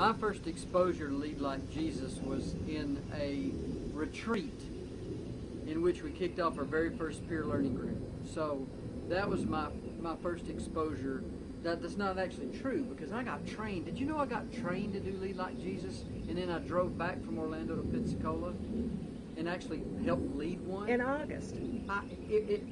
My first exposure to Lead Like Jesus was in a retreat in which we kicked off our very first peer learning group. So that was my first exposure. That's not actually true, because I got trained. Did you know I got trained to do Lead Like Jesus? And then I drove back from Orlando to Pensacola and actually helped lead one. In August.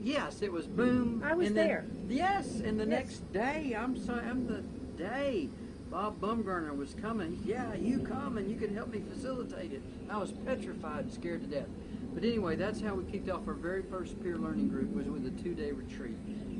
Yes, it was boom. I was and then, there. Yes, and the next day, I'm the day, Bob Bumgarner was coming. Yeah, you come and you can help me facilitate it. I was petrified and scared to death. But anyway, that's how we kicked off our very first peer learning group, was with a 2-day retreat.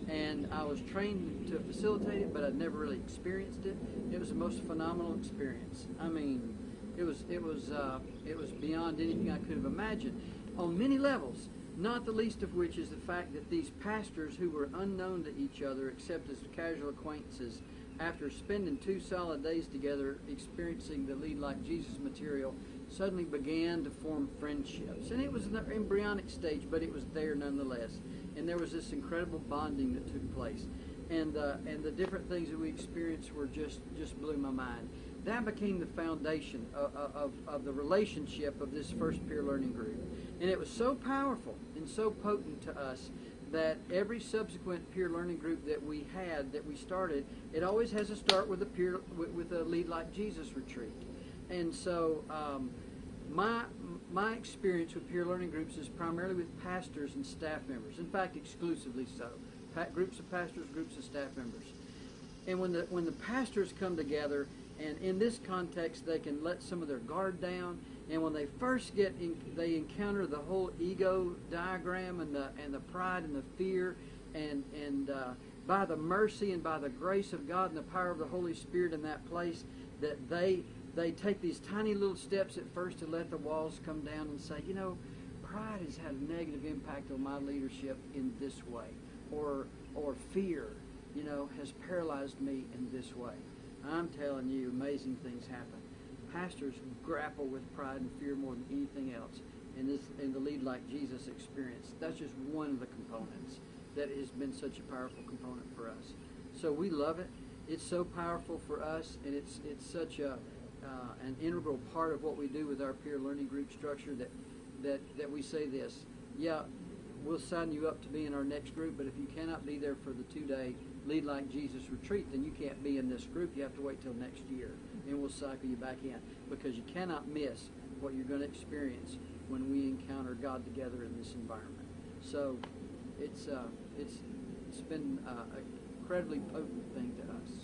And I was trained to facilitate it, but I'd never really experienced it. It was the most phenomenal experience. I mean, it was beyond anything I could have imagined on many levels, not the least of which is the fact that these pastors, who were unknown to each other except as casual acquaintances, after spending 2 solid days together experiencing the Lead Like Jesus material, suddenly began to form friendships. And it was in the embryonic stage, but it was there nonetheless. And there was this incredible bonding that took place. And the different things that we experienced were just blew my mind. That became the foundation of the relationship of this first peer learning group. And it was so powerful and so potent to us that every subsequent peer learning group that we started, it always has to start with a Lead Like Jesus retreat. And so my experience with peer learning groups is primarily with pastors and staff members. In fact, exclusively so. Groups of pastors, groups of staff members. And when the pastors come together, and in this context they can let some of their guard down, and when they first they encounter the whole ego diagram and the pride and the fear, and by the mercy and by the grace of God and the power of the Holy Spirit in that place, that they take these tiny little steps at first to let the walls come down and say, you know, pride has had a negative impact on my leadership in this way, or fear, you know, has paralyzed me in this way. I'm telling you, amazing things happen. Pastors grapple with pride and fear more than anything else in the Lead Like Jesus experience. That's just one of the components that has been such a powerful component for us. So we love it. It's so powerful for us, and it's such an integral part of what we do with our peer learning group structure that we say this: yeah, we'll sign you up to be in our next group, but if you cannot be there for the 2-day Lead Like Jesus retreat, then you can't be in this group. You have to wait till next year, and we'll cycle you back in, because you cannot miss what you're going to experience when we encounter God together in this environment. So it's been an incredibly potent thing to us.